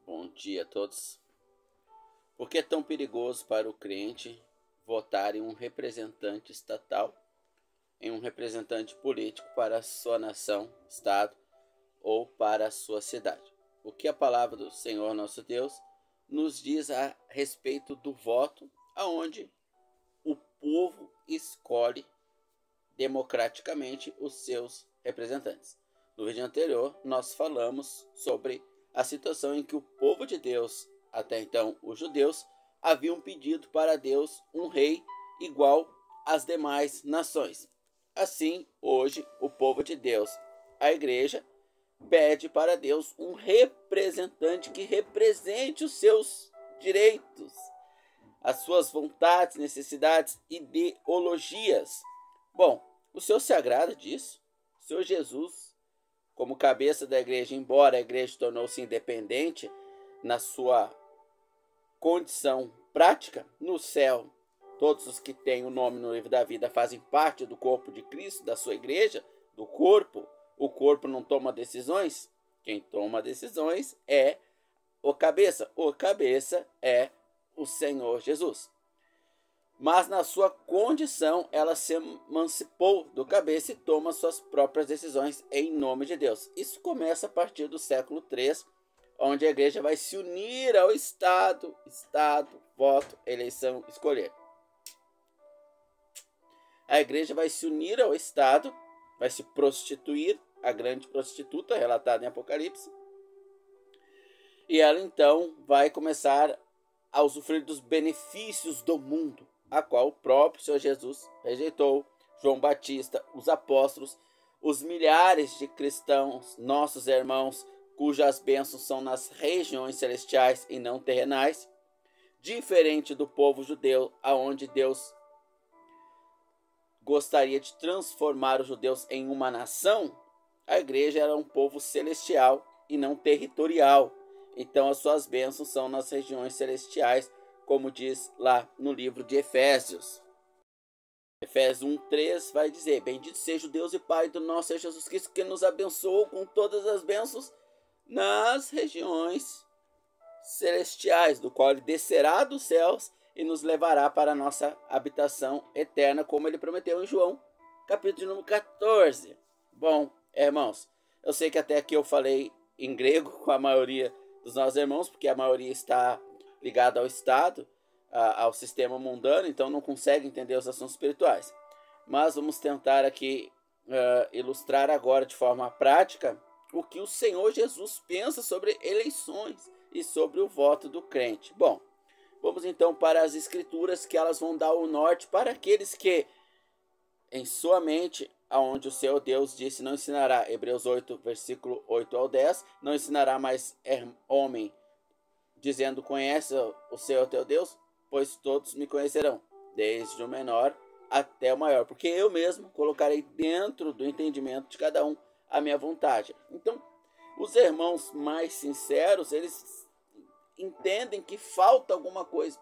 Bom dia a todos. Por que é tão perigoso para o crente votar em um representante estatal, em um representante político para a sua nação, estado ou para a sua cidade? O que a palavra do Senhor nosso Deus nos diz a respeito do voto, aonde o povo escolhe democraticamente os seus representantes. No vídeo anterior, nós falamos sobre a situação em que o povo de Deus, até então os judeus, haviam pedido para Deus um rei igual às demais nações. Assim, hoje, o povo de Deus, a igreja, pede para Deus um representante que represente os seus direitos, as suas vontades, necessidades, ideologias. Bom, o Senhor se agrada disso? O Senhor Jesus, como cabeça da igreja, embora a igreja tornou-se independente na sua condição prática, no céu, todos os que têm o nome no livro da vida fazem parte do corpo de Cristo, da sua igreja, do corpo. O corpo não toma decisões. Quem toma decisões é o cabeça. O cabeça é o Senhor Jesus. Mas na sua condição, ela se emancipou do cabeça e toma suas próprias decisões em nome de Deus. Isso começa a partir do século III, onde a igreja vai se unir ao Estado, voto, eleição, escolher. A igreja vai se unir ao Estado, vai se prostituir, a grande prostituta relatada em Apocalipse, e ela então vai começar a usufruir dos benefícios do mundo, a qual o próprio Senhor Jesus rejeitou. João Batista, os apóstolos, os milhares de cristãos, nossos irmãos, cujas bênçãos são nas regiões celestiais e não terrenais, diferente do povo judeu, aonde Deus gostaria de transformar os judeus em uma nação. A igreja era um povo celestial e não territorial. Então as suas bênçãos são nas regiões celestiais, como diz lá no livro de Efésios. Efésios 1:3 vai dizer: bendito seja o Deus e Pai do nosso Senhor Jesus Cristo, que nos abençoou com todas as bênçãos nas regiões celestiais, do qual ele descerá dos céus e nos levará para a nossa habitação eterna, como ele prometeu em João, capítulo número 14. Bom, irmãos, eu sei que até aqui eu falei em grego com a maioria dos nossos irmãos, porque a maioria está ligada ao Estado, ao sistema mundano, então não consegue entender os assuntos espirituais. Mas vamos tentar aqui ilustrar agora de forma prática o que o Senhor Jesus pensa sobre eleições e sobre o voto do crente. Bom, vamos então para as escrituras, que elas vão dar o norte para aqueles que, em sua mente, aonde o seu Deus disse, não ensinará, Hebreus 8, versículo 8 ao 10, não ensinará mais homem, dizendo, conhece o Senhor teu Deus, pois todos me conhecerão, desde o menor até o maior, porque eu mesmo colocarei dentro do entendimento de cada um a minha vontade. Então, os irmãos mais sinceros, eles entendem que falta alguma coisa.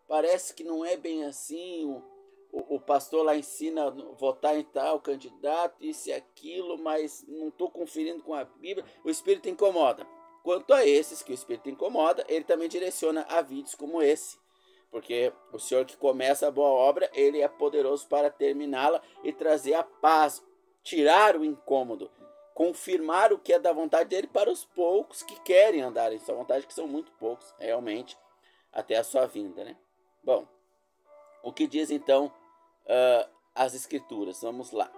Parece que não é bem assim, o pastor lá ensina a votar em tal candidato, isso e aquilo, mas não estou conferindo com a Bíblia, o Espírito incomoda. Quanto a esses que o Espírito incomoda, ele também direciona a vídeos como esse, porque o Senhor que começa a boa obra, ele é poderoso para terminá-la e trazer a paz, tirar o incômodo, confirmar o que é da vontade dele para os poucos que querem andar em sua vontade, que são muito poucos, realmente, até a sua vinda, né? Bom, o que diz então as escrituras? Vamos lá.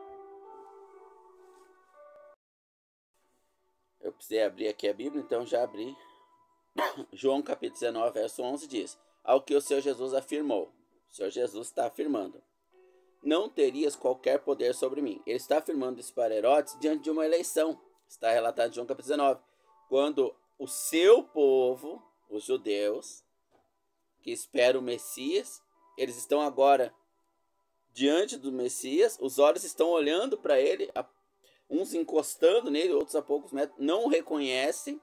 Eu precisei abrir aqui a Bíblia, então já abri. João capítulo 19, verso 11 diz: ao que o Senhor Jesus afirmou, o Senhor Jesus está afirmando, não terias qualquer poder sobre mim. Ele está afirmando isso para Herodes diante de uma eleição. Está relatado em João capítulo 19. Quando o seu povo, os judeus, que esperam o Messias, eles estão agora diante do Messias, os olhos estão olhando para ele, uns encostando nele, outros a poucos metros, não o reconhecem.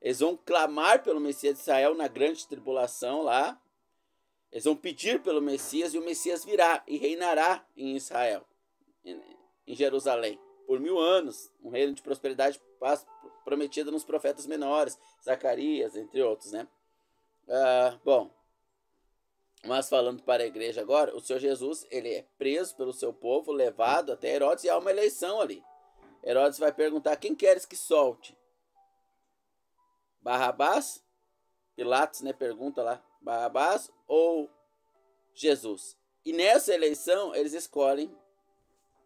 Eles vão clamar pelo Messias de Israel na grande tribulação lá. Eles vão pedir pelo Messias e o Messias virá e reinará em Israel, em Jerusalém. por 1000 anos, um reino de prosperidade prometida nos profetas menores, Zacarias, entre outros, né? Bom, mas falando para a igreja agora, o Senhor Jesus, ele é preso pelo seu povo, levado até Herodes, e há uma eleição ali. Herodes vai perguntar: quem queres que solte? Barrabás? Pilatos, né, pergunta lá: Barrabás ou Jesus? E nessa eleição eles escolhem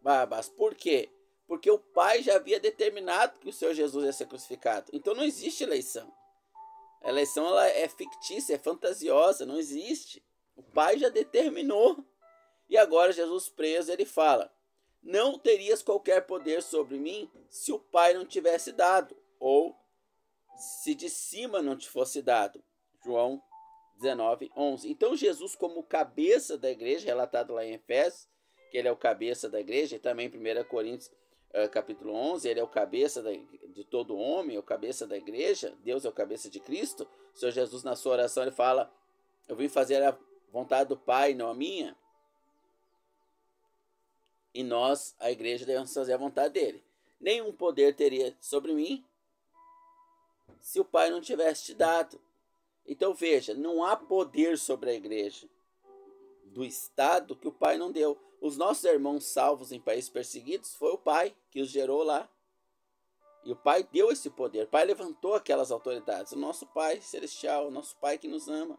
Barrabás. Por quê? Porque o Pai já havia determinado que o Senhor Jesus ia ser crucificado. Então não existe eleição. A eleição, ela é fictícia, é fantasiosa, não existe. O Pai já determinou. E agora Jesus preso, ele fala: não terias qualquer poder sobre mim se o Pai não tivesse dado, ou se de cima não te fosse dado. João 19:11. Então Jesus, como cabeça da igreja, relatado lá em Efésios, que ele é o cabeça da igreja, e também em 1 Coríntios capítulo 11, ele é o cabeça de todo homem, é o cabeça da igreja, Deus é o cabeça de Cristo. O Senhor Jesus, na sua oração, ele fala: eu vim fazer a vontade do Pai, não a minha. E nós, a igreja, devemos fazer a vontade dele. Nenhum poder teria sobre mim se o Pai não tivesse te dado. Então veja, não há poder sobre a igreja do Estado que o Pai não deu. Os nossos irmãos salvos em países perseguidos, foi o Pai que os gerou lá. E o Pai deu esse poder. O Pai levantou aquelas autoridades. O nosso Pai celestial, o nosso Pai que nos ama.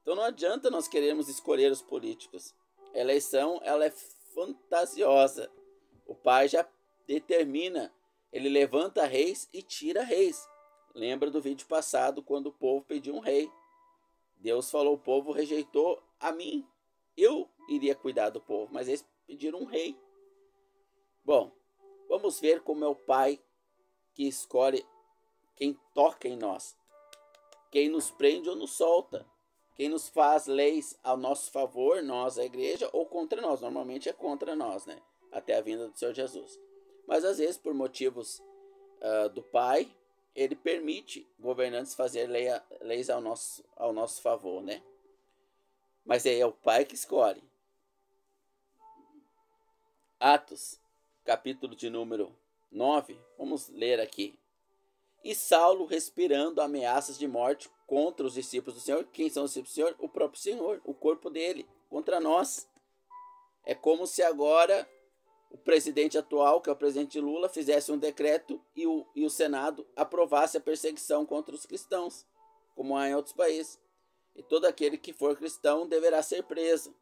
Então não adianta nós querermos escolher os políticos. A eleição, ela é fantasiosa. O Pai já determina. Ele levanta reis e tira reis. Lembra do vídeo passado, quando o povo pediu um rei. Deus falou: o povo rejeitou a mim. Eu iria cuidar do povo, mas eles pediram um rei. Bom, vamos ver como é o Pai que escolhe quem toca em nós. Quem nos prende ou nos solta. Quem nos faz leis ao nosso favor, nós, a igreja, ou contra nós. Normalmente é contra nós, né? Até a vinda do Senhor Jesus. Mas às vezes, por motivos do Pai, ele permite governantes fazer leis ao nosso favor, né? Mas é o Pai que escolhe. Atos, capítulo de número 9, vamos ler aqui. E Saulo, respirando ameaças de morte contra os discípulos do Senhor. Quem são os discípulos do Senhor? O próprio Senhor, o corpo dele, contra nós. É como se agora o presidente atual, que é o presidente Lula, fizesse um decreto e o Senado aprovasse a perseguição contra os cristãos, como há em outros países. E todo aquele que for cristão deverá ser preso.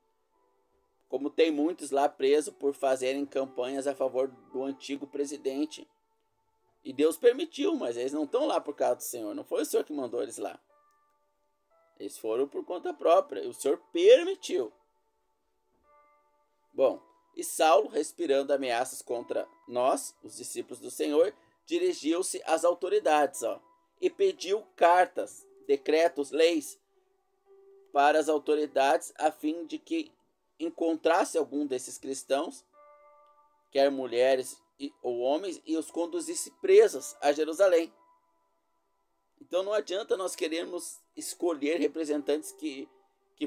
Como tem muitos lá presos por fazerem campanhas a favor do antigo presidente. E Deus permitiu, mas eles não estão lá por causa do Senhor. Não foi o Senhor que mandou eles lá. Eles foram por conta própria. E o Senhor permitiu. Bom, e Saulo, respirando ameaças contra nós, os discípulos do Senhor, dirigiu-se às autoridades, e pediu cartas, decretos, leis para as autoridades, a fim de que encontrasse algum desses cristãos, quer mulheres ou homens, e os conduzisse presos a Jerusalém. Então não adianta nós querermos escolher representantes que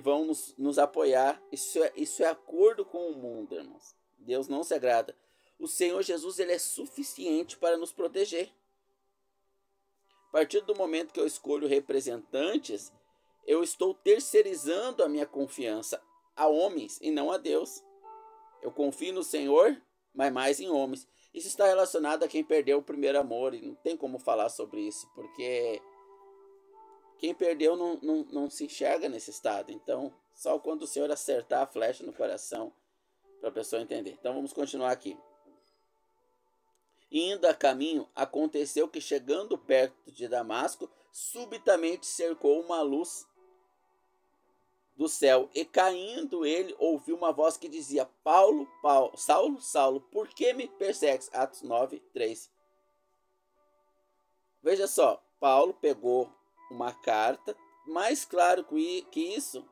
vão nos apoiar. Isso é acordo com o mundo, irmãos. Deus não se agrada. O Senhor Jesus, ele é suficiente para nos proteger. A partir do momento que eu escolho representantes, eu estou terceirizando a minha confiança a homens e não a Deus. Eu confio no Senhor, mas mais em homens. Isso está relacionado a quem perdeu o primeiro amor. E não tem como falar sobre isso, porque quem perdeu não se enxerga nesse estado. Então, só quando o Senhor acertar a flecha no coração, para a pessoa entender. Então, vamos continuar aqui. Indo a caminho, aconteceu que, chegando perto de Damasco, subitamente cercou uma luz do céu, e caindo ele, ouviu uma voz que dizia: Paulo, Saulo, Saulo, por que me persegues? Atos 9, 3. Veja só, Paulo pegou uma carta. Mais claro que isso,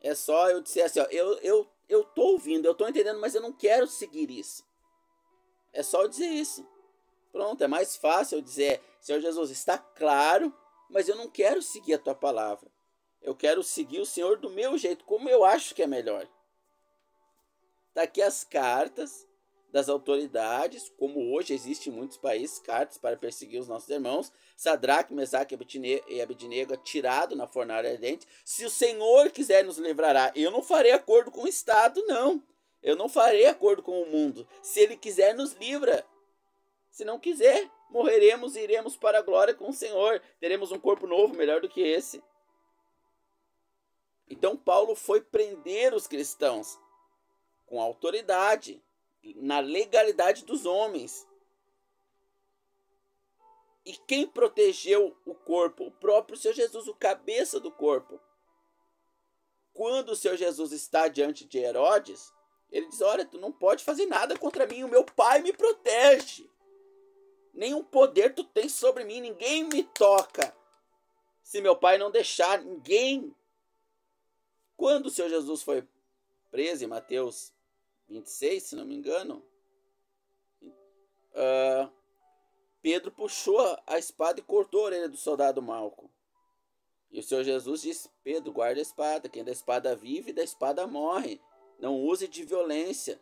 é só eu dizer assim, eu tô ouvindo, eu tô entendendo, mas eu não quero seguir isso. É só eu dizer isso. Pronto, é mais fácil eu dizer: Senhor Jesus, está claro, mas eu não quero seguir a tua palavra. Eu quero seguir o Senhor do meu jeito, como eu acho que é melhor. Está aqui as cartas, das autoridades, como hoje existe em muitos países, cartas para perseguir os nossos irmãos. Sadraque, Mesaque e Abednego atirado na fornalha ardente. Se o Senhor quiser nos livrará. Eu não farei acordo com o Estado, não. Eu não farei acordo com o mundo. Se ele quiser, nos livra. Se não quiser, morreremos e iremos para a glória com o Senhor. Teremos um corpo novo, melhor do que esse. Então Paulo foi prender os cristãos com autoridade, na legalidade dos homens. E quem protegeu o corpo? O próprio Senhor Jesus, o cabeça do corpo. Quando o Senhor Jesus está diante de Herodes, ele diz: olha, tu não pode fazer nada contra mim, o meu pai me protege. Nenhum poder tu tens sobre mim, ninguém me toca. Se meu pai não deixar, ninguém. Quando o Senhor Jesus foi preso, em Mateus 26, se não me engano, Pedro puxou a espada e cortou a orelha do soldado Malco. E o Senhor Jesus disse: Pedro, guarda a espada, quem da espada vive, da espada morre. Não use de violência.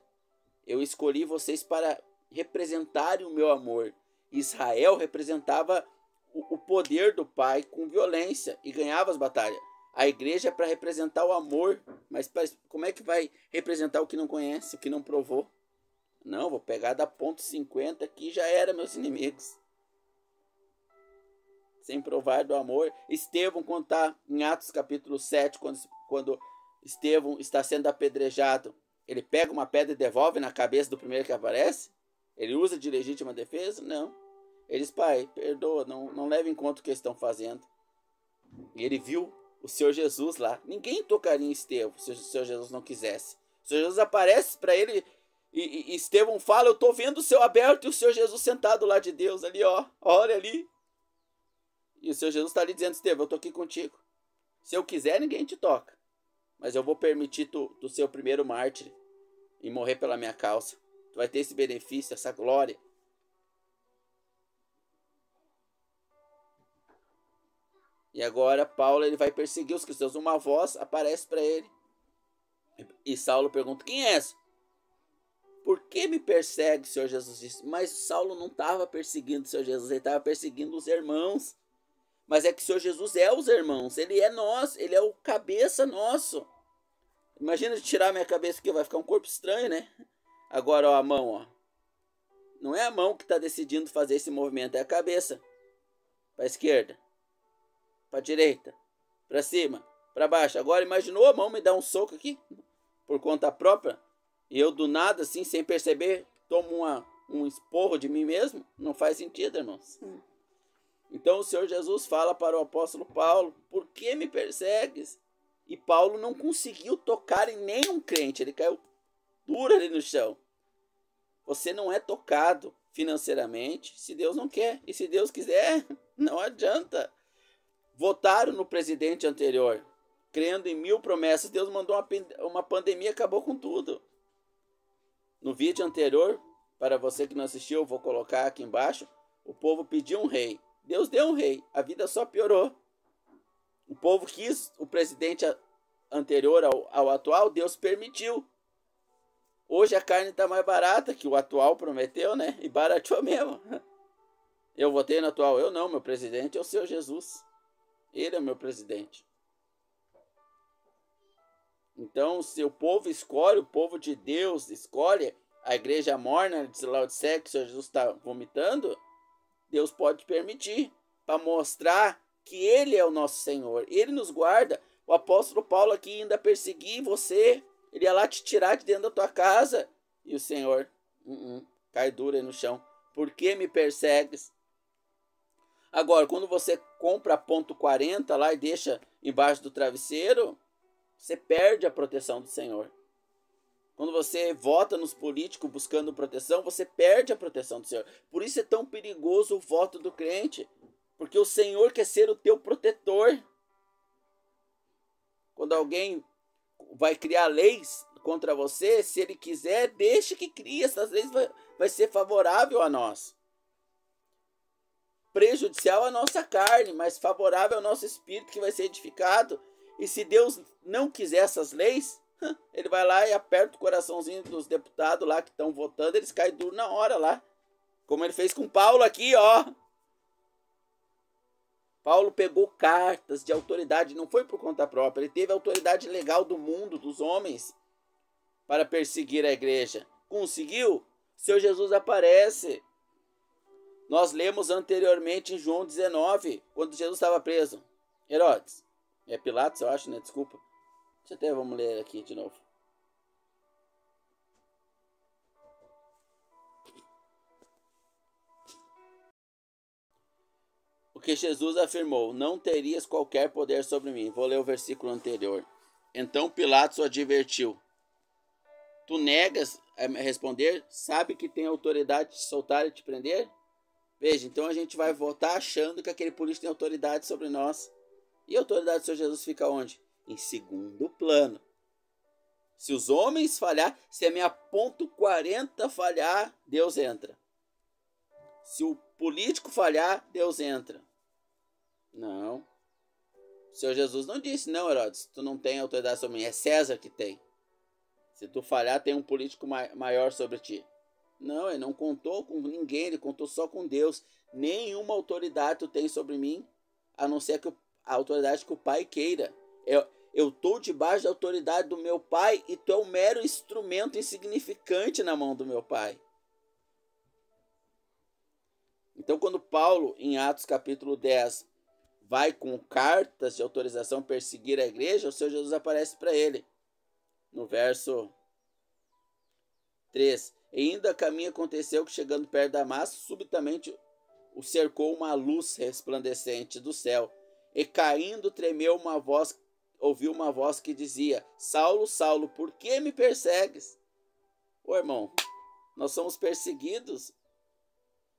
Eu escolhi vocês para representarem o meu amor. Israel representava o poder do Pai com violência e ganhava as batalhas. A igreja é para representar o amor, mas como é que vai representar o que não conhece, o que não provou? Não, vou pegar da ponto 50 aqui, já era, meus inimigos. Sem provar do amor. Estevão, quando está em Atos capítulo 7, quando Estevão está sendo apedrejado, ele pega uma pedra e devolve na cabeça do primeiro que aparece? Ele usa de legítima defesa? Não. Ele diz: pai, perdoa, não leve em conta o que eles estão fazendo. E ele viu o Senhor Jesus lá. Ninguém tocaria em Estevão se o Senhor Jesus não quisesse. O Senhor Jesus aparece para ele e Estevão fala: eu estou vendo o céu aberto e o Senhor Jesus sentado lá de Deus ali, ó. Olha ali. E o Senhor Jesus está ali dizendo: Estevão, eu estou aqui contigo. Se eu quiser, ninguém te toca. Mas eu vou permitir tu ser o primeiro mártir e morrer pela minha causa. Tu vai ter esse benefício, essa glória. E agora Paulo, ele vai perseguir os cristãos. Uma voz aparece para ele. E Saulo pergunta: quem és? Por que me persegue, Senhor Jesus? Disse. Mas Saulo não estava perseguindo o Senhor Jesus, ele estava perseguindo os irmãos. Mas é que o Senhor Jesus é os irmãos, ele é nós, ele é o cabeça nosso. Imagina tirar minha cabeça aqui, vai ficar um corpo estranho, né? Agora, ó, a mão, ó. Não é a mão que está decidindo fazer esse movimento, é a cabeça. Para a esquerda, para a direita, para cima, para baixo. Agora imaginou a mão me dar um soco aqui, por conta própria, e eu do nada, assim, sem perceber, tomo um esporro de mim mesmo? Não faz sentido, irmãos. Então o Senhor Jesus fala para o apóstolo Paulo: por que me persegues? E Paulo não conseguiu tocar em nenhum crente, ele caiu duro ali no chão. Você não é tocado financeiramente se Deus não quer. E se Deus quiser, não adianta. Votaram no presidente anterior, crendo em 1000 promessas. Deus mandou uma pandemia e acabou com tudo. No vídeo anterior, para você que não assistiu, eu vou colocar aqui embaixo. O povo pediu um rei. Deus deu um rei. A vida só piorou. O povo quis o presidente anterior ao atual. Deus permitiu. Hoje a carne está mais barata que o atual prometeu, né? E barateou mesmo. Eu votei no atual. Eu não, meu presidente é o Senhor Jesus. Ele é o meu presidente. Então, se o povo escolhe, o povo de Deus escolhe a igreja morna de Laodiceia, que o Senhor Jesus está vomitando, Deus pode permitir, para mostrar que Ele é o nosso Senhor. Ele nos guarda. O apóstolo Paulo aqui ainda perseguir você. Ele ia lá te tirar de dentro da tua casa. E o Senhor cai duro aí no chão. Por que me persegues? Agora, quando você compra ponto 40 lá e deixa embaixo do travesseiro, você perde a proteção do Senhor. Quando você vota nos políticos buscando proteção, você perde a proteção do Senhor. Por isso é tão perigoso o voto do crente. Porque o Senhor quer ser o teu protetor. Quando alguém vai criar leis contra você, se ele quiser, deixe que crie. Essas leis vai ser favorável a nós. Prejudicial à nossa carne, mas favorável ao nosso espírito que vai ser edificado. E se Deus não quiser essas leis, Ele vai lá e aperta o coraçãozinho dos deputados lá que estão votando, eles caem duro na hora lá. Como ele fez com Paulo aqui, ó. Paulo pegou cartas de autoridade, não foi por conta própria. Ele teve a autoridade legal do mundo, dos homens, para perseguir a igreja. Conseguiu? Seu Jesus aparece. Nós lemos anteriormente em João 19, quando Jesus estava preso. Herodes. É Pilatos, eu acho, né? Desculpa. Vamos ler aqui de novo. O que Jesus afirmou: não terias qualquer poder sobre mim. Vou ler o versículo anterior. Então Pilatos o advertiu: tu negas a responder? Sabe que tem autoridade de te soltar e te prender? Veja, então a gente vai votar achando que aquele político tem autoridade sobre nós. E a autoridade do Senhor Jesus fica onde? Em segundo plano. Se os homens falhar, se a minha ponto 40 falhar, Deus entra. Se o político falhar, Deus entra. Não. O Senhor Jesus não disse: não, Herodes, tu não tem autoridade sobre mim, é César que tem. Se tu falhar, tem um político maior sobre ti. Não, ele não contou com ninguém, ele contou só com Deus. Nenhuma autoridade tu tem sobre mim, a não ser a autoridade que o Pai queira. Eu estou debaixo da autoridade do meu Pai e tu é um mero instrumento insignificante na mão do meu Pai. Então, quando Paulo, em Atos capítulo 10, vai com cartas de autorização perseguir a igreja, o Senhor Jesus aparece para ele. No verso 3. E ainda a caminho aconteceu que, chegando perto de Damasco, subitamente o cercou uma luz resplandecente do céu. E caindo, tremeu ouviu uma voz que dizia: Saulo, Saulo, por que me persegues? Ô irmão, nós somos perseguidos.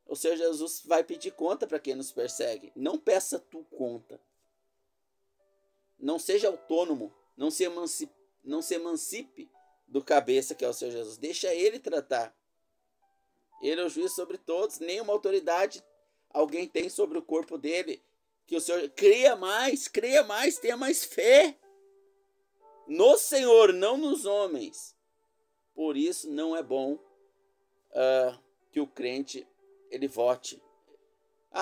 O Senhor Jesus vai pedir conta para quem nos persegue. Não peça tu conta. Não seja autônomo. Não se emancipe do cabeça que é o Senhor Jesus. Deixa ele tratar. Ele é o juiz sobre todos. Nenhuma autoridade alguém tem sobre o corpo dele. Que o Senhor creia mais, tenha mais fé no Senhor, não nos homens. Por isso não é bom que o crente ele vote.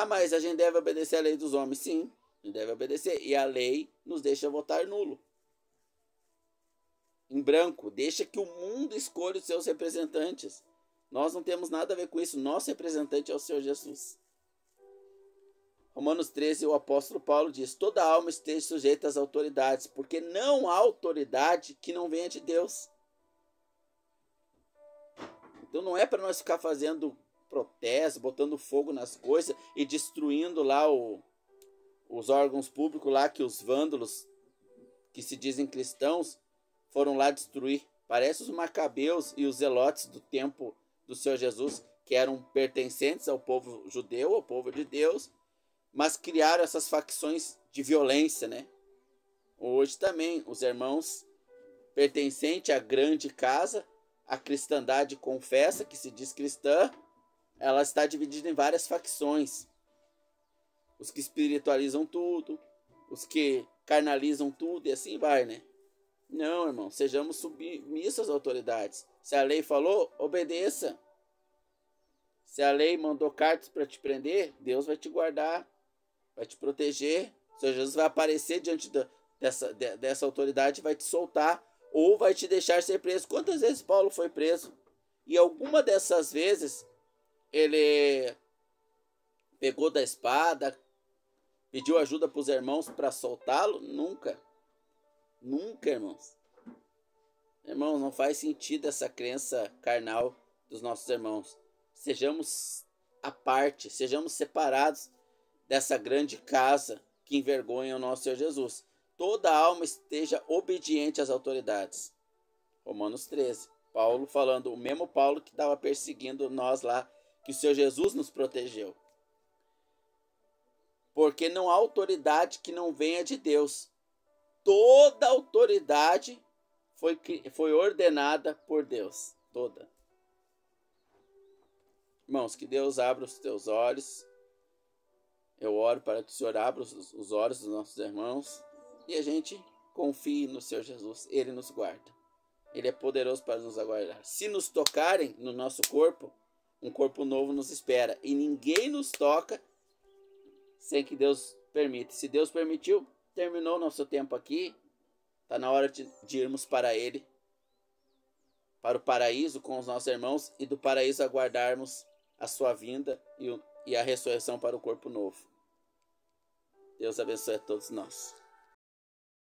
Mas a gente deve obedecer a lei dos homens. Sim, a gente deve obedecer. E a lei nos deixa votar nulo. Em branco. Deixa que o mundo escolha os seus representantes. Nós não temos nada a ver com isso. Nosso representante é o Senhor Jesus. Romanos 13, o apóstolo Paulo diz: toda alma esteja sujeita às autoridades, porque não há autoridade que não venha de Deus. Então não é para nós ficar fazendo protesto, botando fogo nas coisas e destruindo lá os órgãos públicos lá que os vândalos, que se dizem cristãos, foram lá destruir. Parece os macabeus e os zelotes do tempo do Senhor Jesus, que eram pertencentes ao povo judeu, ao povo de Deus, mas criaram essas facções de violência, né? Hoje também, os irmãos pertencentes à grande casa, a cristandade confessa, que se diz cristã, ela está dividida em várias facções. Os que espiritualizam tudo, os que carnalizam tudo, e assim vai, né? Não, irmão, sejamos submissos às autoridades. Se a lei falou, obedeça. Se a lei mandou cartas para te prender, Deus vai te guardar, vai te proteger. O Senhor Jesus vai aparecer diante dessa autoridade, vai te soltar ou vai te deixar ser preso. Quantas vezes Paulo foi preso? E alguma dessas vezes ele pegou da espada, pediu ajuda para os irmãos para soltá-lo? Nunca. Nunca, irmãos. Irmãos, não faz sentido essa crença carnal dos nossos irmãos. Sejamos à parte, sejamos separados dessa grande casa que envergonha o nosso Senhor Jesus. Toda alma esteja obediente às autoridades. Romanos 13. Paulo falando, o mesmo Paulo que estava perseguindo nós lá, que o Senhor Jesus nos protegeu. Porque não há autoridade que não venha de Deus. Toda autoridade foi ordenada por Deus. Toda. Irmãos, que Deus abra os teus olhos. Eu oro para que o Senhor abra os olhos dos nossos irmãos. E a gente confie no Senhor Jesus. Ele nos guarda. Ele é poderoso para nos aguardar. Se nos tocarem no nosso corpo, um corpo novo nos espera. E ninguém nos toca sem que Deus permita. Se Deus permitiu, terminou nosso tempo aqui. Está na hora de irmos para Ele, para o paraíso com os nossos irmãos, e do paraíso aguardarmos a sua vinda e a ressurreição para o corpo novo. Deus abençoe a todos nós.